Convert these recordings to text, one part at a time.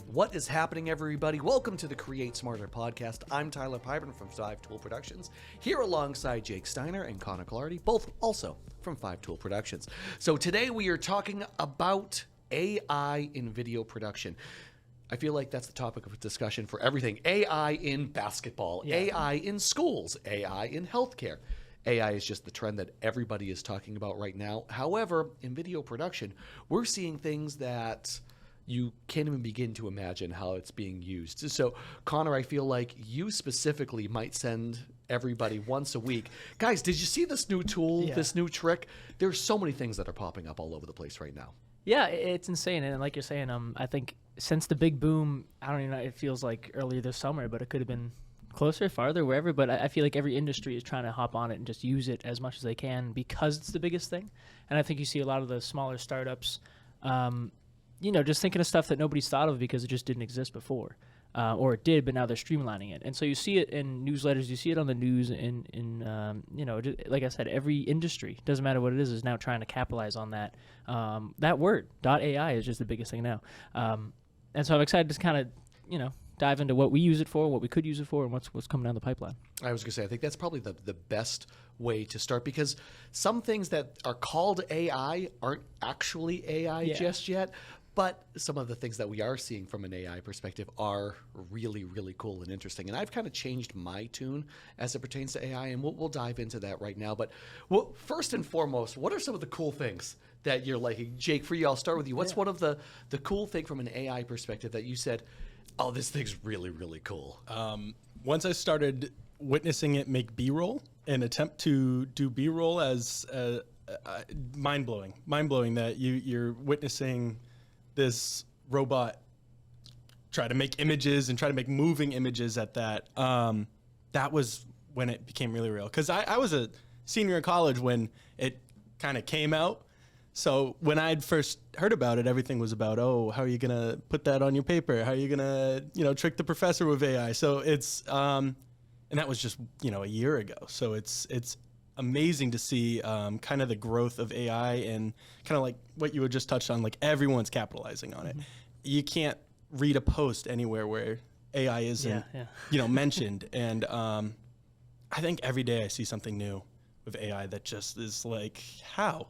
What is happening, everybody? Welcome to the Create Smarter podcast. I'm Tyler Pyburn from Five Tool Productions, here alongside Jake Steiner and Connor Clardy, both also from Five Tool Productions. So today we are talking about AI in video production. I feel like that's the topic of discussion for everything. AI in basketball, AI in schools, AI in healthcare. AI is just the trend that everybody is talking about right now. However, in video production, we're seeing things that you can't even begin to imagine how it's being used. So, Connor, I feel like you specifically might send everybody once a week. Guys, did you see this new tool, this new trick? There's so many things that are popping up all over the place right now. Yeah, it's insane. And like you're saying, I think since the big boom, I don't even know, it feels like earlier this summer, but it could have been closer, farther, wherever. But I feel like every industry is trying to hop on it and just use it as much as they can because it's the biggest thing. And I think you see a lot of the smaller startups, just thinking of stuff that nobody's thought of because it just didn't exist before. Or it did, but now they're streamlining it. And so you see it in newsletters, you see it on the news, like I said, every industry, doesn't matter what it is now trying to capitalize on that. That word, .ai, is just the biggest thing now. And so I'm excited to kind of, dive into what we use it for, what we could use it for, and what's coming down the pipeline. I was going to say, I think that's probably the best way to start because some things that are called AI aren't actually AI just yet. But some of the things that we are seeing from an AI perspective are really, really cool and interesting. And I've kind of changed my tune as it pertains to AI, and we'll dive into that right now. But first and foremost, what are some of the cool things that you're liking? Jake, for you, I'll start with you. What's one of the cool thing from an AI perspective that you said, oh, this thing's really, really cool? Once I started witnessing it make B-roll and attempt to do B-roll as mind-blowing. Mind-blowing that you're witnessing this robot try to make images and try to make moving images at that. That was when it became really real. Because I was a senior in college when it kind of came out. So when I'd first heard about it, everything was about, oh, how are you going to put that on your paper? How are you going to, trick the professor with AI? So it's, and that was just, a year ago. So it's amazing to see kind of the growth of AI and kind of like what you had just touched on, like everyone's capitalizing on it. You can't read a post anywhere where AI isn't, mentioned. And I think every day I see something new with AI that just is like, how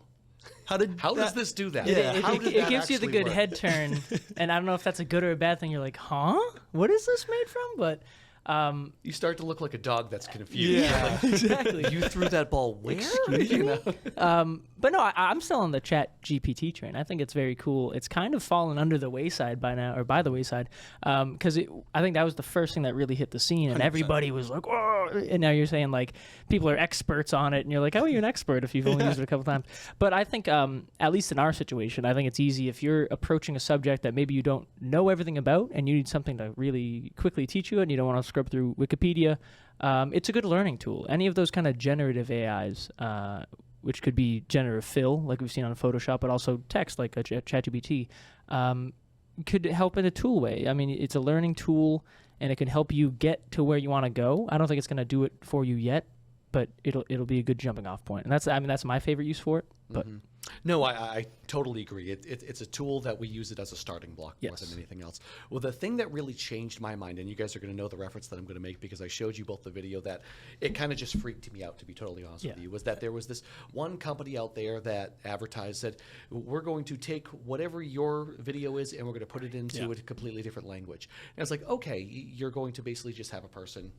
does this do that? It gives you the good head turn. And I don't know if that's a good or a bad thing. You're like, huh? What is this made from? But you start to look like a dog that's confused. Yeah, exactly. You threw that ball where? But no, I'm still on the Chat GPT train. I think it's very cool. It's kind of fallen under the wayside by now, or by the wayside, because I think that was the first thing that really hit the scene, and 100%. Everybody was like, "Whoa!" And now you're saying like people are experts on it, and you're like, "How are you an expert if you've only used it a couple times?" But I think, at least in our situation, I think it's easy if you're approaching a subject that maybe you don't know everything about, and you need something to really quickly teach you, and you don't want to scrub through Wikipedia. It's a good learning tool. Any of those kind of generative AIs, which could be generative fill, like we've seen on Photoshop, but also text, like a ChatGPT, could help in a tool way. I mean, it's a learning tool, and it can help you get to where you want to go. I don't think it's going to do it for you yet, but it'll be a good jumping off point. And that's my favorite use for it. But No, I totally agree. It's a tool that we use it as a starting block more than anything else. Well, the thing that really changed my mind, and you guys are going to know the reference that I'm going to make because I showed you both the video, that it kind of just freaked me out, to be totally honest with you, was that there was this one company out there that advertised that we're going to take whatever your video is and we're going to put it into a completely different language. And it's like, okay, you're going to basically just have a person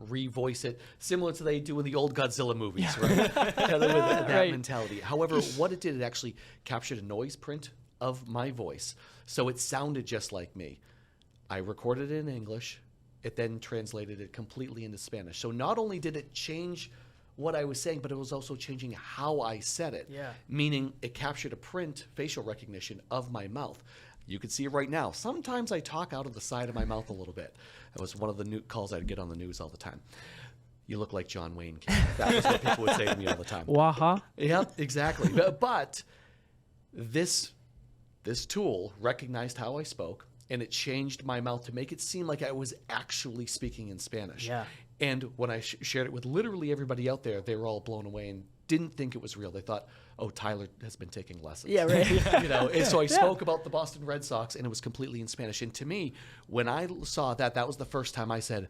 revoice it, similar to they do in the old Godzilla movies, right? That mentality. However, what it did, it actually captured a noise print of my voice, so it sounded just like me. I recorded it in English. It then translated it completely into Spanish. So not only did it change what I was saying, but it was also changing how I said it. Meaning it captured a print, facial recognition of my mouth. You can see it right now. Sometimes I talk out of the side of my mouth a little bit. That was one of the calls I'd get on the news all the time. You look like John Wayne. That was what people would say to me all the time. Waha. Yep, exactly. But this tool recognized how I spoke, and it changed my mouth to make it seem like I was actually speaking in Spanish. Yeah. And when I shared it with literally everybody out there, they were all blown away and didn't think it was real. They thought, oh, Tyler has been taking lessons. Yeah, right. You know, and so I spoke about the Boston Red Sox, and it was completely in Spanish. And to me, when I saw that, that was the first time I said,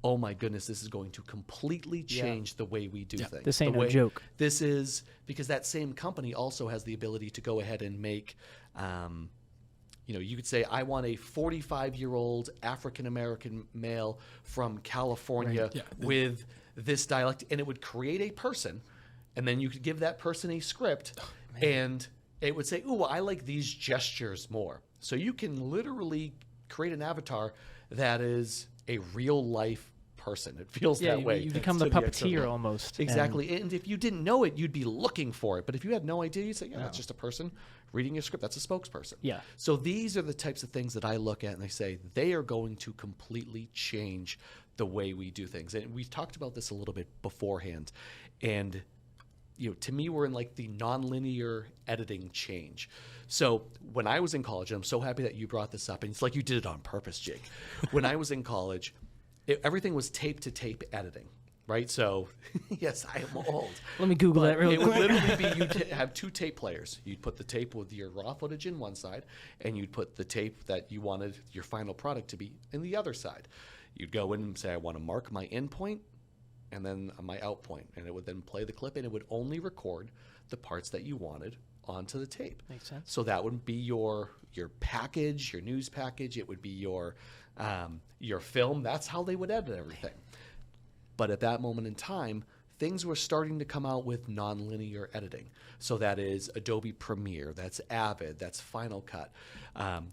oh my goodness, this is going to completely change the way we do things. This ain't The no way- joke. This is because that same company also has the ability to go ahead and make, you know, you could say, I want a 45-year-old African-American male from California with this dialect, and it would create a person, and then you could give that person a script, and it would say, ooh, I like these gestures more. So you can literally create an avatar that is a real-life person. It feels that way. You become the to extent. puppeteer almost. Exactly. And if you didn't know it, you'd be looking for it. But if you had no idea, you'd say, yeah, that's just a person reading a script. That's a spokesperson. Yeah. So these are the types of things that I look at and I say, they are going to completely change the way we do things. And we've talked about this a little bit beforehand. And you know, to me, we're in like the nonlinear editing change. So when I was in college, and I'm so happy that you brought this up, and it's like you did it on purpose, Jake. When I was in college, everything was tape-to-tape editing, right? So, yes, I am old. Let me Google that real It would quick. literally be you'd have two tape players. You'd put the tape with your raw footage in one side, and you'd put the tape that you wanted your final product to be in the other side. You'd go in and say, I want to mark my in point and then my out point, and it would then play the clip, and it would only record the parts that you wanted onto the tape. Makes sense. So that would be your package, your news package. It would be your film. That's how they would edit everything. But at that moment in time, things were starting to come out with nonlinear editing. So that is Adobe Premiere, that's Avid, that's Final Cut,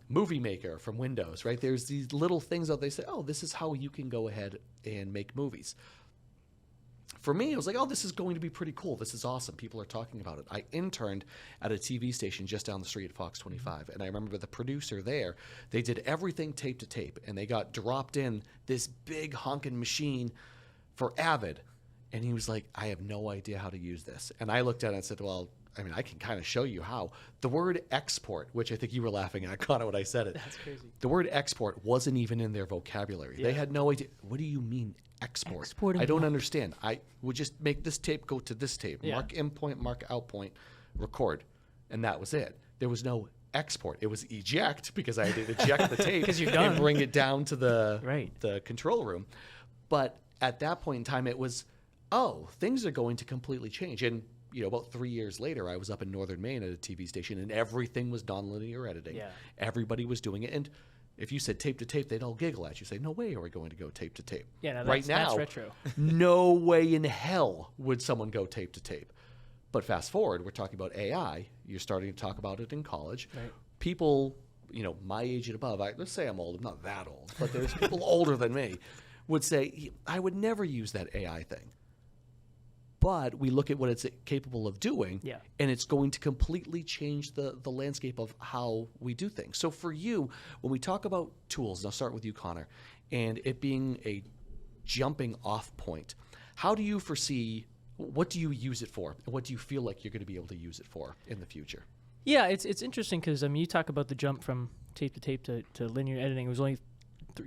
Movie Maker from Windows, right? There's these little things that they say, oh, this is how you can go ahead and make movies. For me, it was like, oh, this is going to be pretty cool. This is awesome. People are talking about it. I interned at a TV station just down the street at Fox 25, and I remember the producer there, they did everything tape to tape, and they got dropped in this big honking machine for Avid, and he was like, I have no idea how to use this. And I looked at it and said, well, I mean, I can kind of show you how. The word export, which I think you were laughing at, I caught it when I said it. That's crazy. The word export wasn't even in their vocabulary. They had no idea. What do you mean export? Exporting I don't what? understand. I would just make this tape go to this tape, Yeah. mark in point, mark out point, record, and that was it. There was no export. It was eject because I had to eject the tape 'Cause you're done. and bring it down to the Right. the control room. But at that point in time, it was, oh, things are going to completely change. And you know, about 3 years later, I was up in Northern Maine at a TV station, and everything was nonlinear editing. Yeah. Everybody was doing it, and if you said tape to tape, they'd all giggle at you, say, "No way are we going to go tape to tape." Yeah, no, right that's now, retro. no way in hell would someone go tape to tape. But fast forward, we're talking about AI. You're starting to talk about it in college. Right. People, you know, my age and above, let's say I'm old. I'm not that old, but there's people older than me would say, I would never use that AI thing. But we look at what it's capable of doing, Yeah. and it's going to completely change the landscape of how we do things. So for you, when we talk about tools, and I'll start with you, Connor, and it being a jumping off point, how do you foresee, what do you use it for? And what do you feel like you're going to be able to use it for in the future? Yeah, it's interesting because I mean, you talk about the jump from tape to linear editing. It was only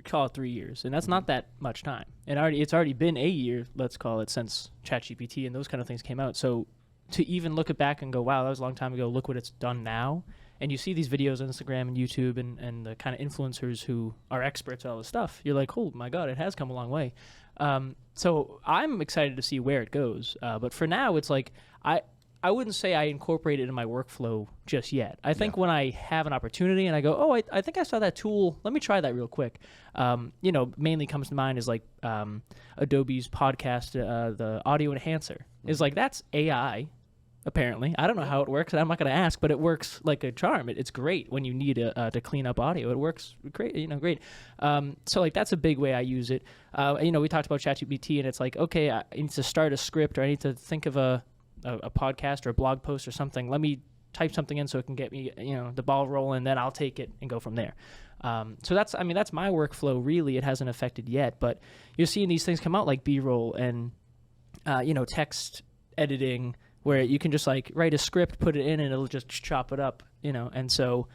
call it 3 years, and that's not that much time. And it's already been a year, let's call it, since ChatGPT and those kind of things came out. So to even look it back and go, wow, that was a long time ago. Look what it's done now. And you see these videos on Instagram and YouTube and the kind of influencers who are experts at all this stuff. You're like, oh my God, it has come a long way. So I'm excited to see where it goes. But for now, it's like I wouldn't say I incorporate it in my workflow just yet. I think when I have an opportunity and I go, oh, I think I saw that tool. Let me try that real quick. You know, mainly comes to mind is like Adobe's podcast, the audio enhancer. Is like, that's AI, apparently. I don't know how it works. I'm not going to ask, but it works like a charm. It's great when you need to clean up audio. It works great, great. So like that's a big way I use it. You know, we talked about ChatGPT, and it's like, okay, I need to start a script, or I need to think of a podcast or a blog post or something. Let me type something in so it can get me, the ball rolling, then I'll take it and go from there. So that's my workflow. Really, it hasn't affected yet, but you're seeing these things come out like B-roll and, text editing, where you can just like write a script, put it in, and it'll just chop it up, And so,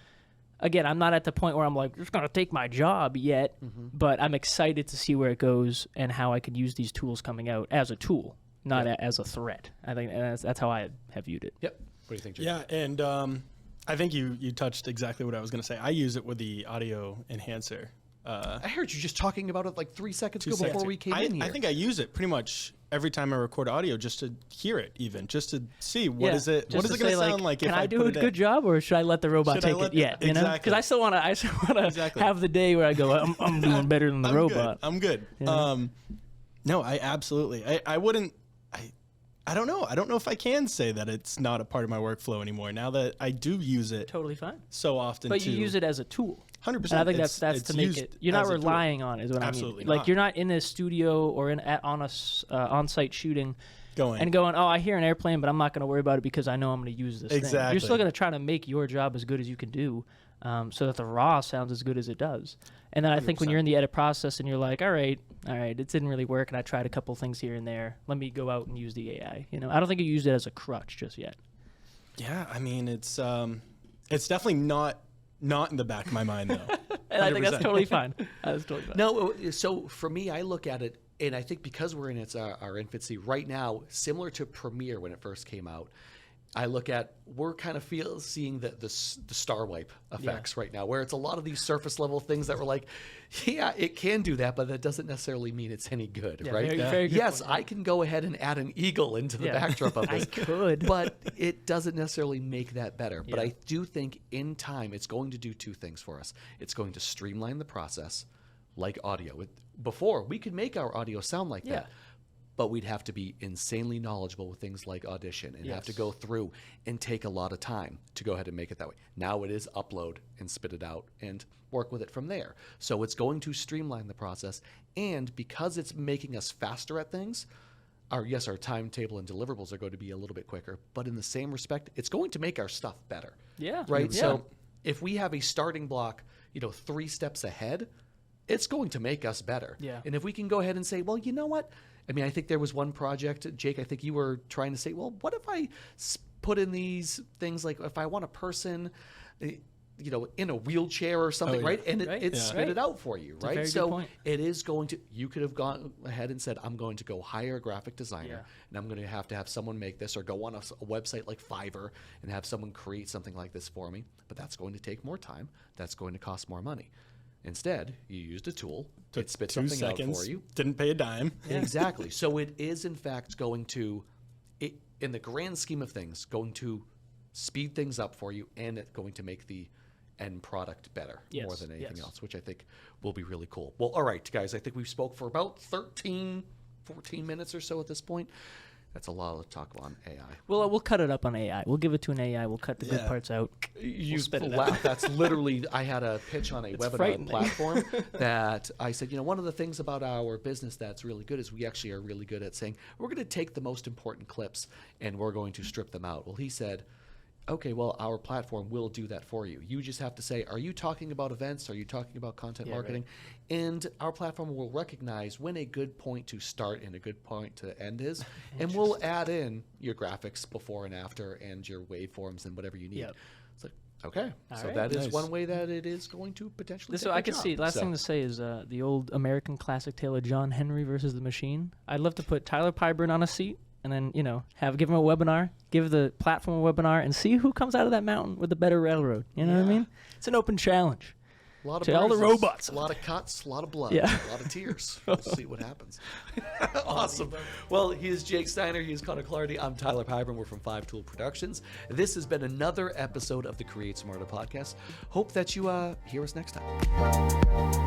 again, I'm not at the point where I'm like, it's going to take my job yet, but I'm excited to see where it goes and how I could use these tools coming out as a tool. not as a threat. I think that's how I have viewed it. Yep. What do you think, Jake? Yeah, and I think you touched exactly what I was going to say. I use it with the audio enhancer. I heard you just talking about it like 3 seconds ago 2 seconds. before we came in here. I think I use it pretty much every time I record audio just to hear it, even just to see what is it going to sound like. Can if I do put a it good in. job, or should I let the robot Should I take let it? Yeah, you know, exactly. because I still want to Exactly. have the day where I go, I'm doing better than the robot. I'm good. Yeah. No, I absolutely. I wouldn't. I don't know. I don't know if I can say that it's not a part of my workflow anymore now that I do use it Totally fine. so often. But you use it as a tool. 100%. And I think that's it's to make used it. You're not as a tool. relying on it, is what Absolutely I mean. Like not. you're not in a studio or on a on-site shooting going. oh, I hear an airplane, but I'm not going to worry about it because I know I'm going to use this thing. You're Exactly. still going to try to make your job as good as you can do, so that the raw sounds as good as it does. And then I think when 100%. you're in the edit process and you're like, all right, it didn't really work, and I tried a couple things here and there. Let me go out and use the AI. You know, I don't think you used it as a crutch just yet. Yeah, I mean it's definitely not in the back of my mind though. And I think that's 100%. totally fine. That's totally fine. No, so for me, I look at it, and I think because we're in our infancy right now, similar to Premiere when it first came out, I look at, we're kind of seeing the star wipe effects right now, where it's a lot of these surface level things that we're like, yeah, it can do that, but that doesn't necessarily mean it's any good, Yeah, right? very good Yes, point. I can go ahead and add an eagle into the backdrop of I this. could. But it doesn't necessarily make that better. But Yeah. I do think in time, it's going to do two things for us. It's going to streamline the process like audio. Before, we could make our audio sound like that. But we'd have to be insanely knowledgeable with things like Audition and have to Yes. go through and take a lot of time to go ahead and make it that way. Now it is upload and spit it out and work with it from there. So it's going to streamline the process. And because it's making us faster at things, our timetable and deliverables are going to be a little bit quicker. But in the same respect, it's going to make our stuff better. Yeah. Right? Yeah. So if we have a starting block, 3 steps ahead, it's going to make us better. Yeah. And if we can go ahead and say, well, you know what? I mean, I think there was one project, Jake, I think you were trying to say, well, what if I put in these things like if I want a person, in a wheelchair or something, yeah. right? And it, Right. it Yeah. spit it out for you, a right? very good So point. it is going to, you could have gone ahead and said, I'm going to go hire a graphic designer Yeah. and I'm going to have someone make this, or go on a website like Fiverr and have someone create something like this for me. But that's going to take more time. That's going to cost more money. Instead, you used a tool. It spit 2 something out seconds. for you. Didn't pay a dime. Exactly. So it is, in fact, going to, in the grand scheme of things, going to speed things up for you, and it's going to make the end product better more Yes, than anything yes. else, which I think will be really cool. Well, all right, guys, I think we've spoke for about 13, 14 minutes or so at this point. That's a lot of talk on AI. We'll cut it up on AI. We'll give it to an AI. We'll cut the good Yeah. parts out. You spit it laugh. That's literally, I had a pitch on a webinar frightening. platform that I said, one of the things about our business that's really good is we actually are really good at saying, we're going to take the most important clips and we're going to strip them out. Well, he said, okay, well, our platform will do that for you. You just have to say, are you talking about events? Are you talking about content marketing? And our platform will recognize when a good point to start and a good point to end is, and we'll add in your graphics before and after and your waveforms and whatever you need. Yep. It's like, okay, All so right. that is Nice. one way that it is going to potentially This take I our could job. see. Last So- thing to say is the old American classic tale of John Henry versus the Machine. I'd love to put Tyler Pyburn on a seat and then give him a webinar, give the platform a webinar, and see who comes out of that mountain with the better railroad. You know what I Yeah. mean? It's an open challenge. A lot of To all the bruises, robots. a lot of cuts, a lot of blood, Yeah. a lot of tears. We'll see what happens. Awesome. Well, he is Jake Steiner. He is Connor Clardy. I'm Tyler Pyburn. We're from 5 Tool Productions. This has been another episode of the Create Smarter podcast. Hope that you hear us next time.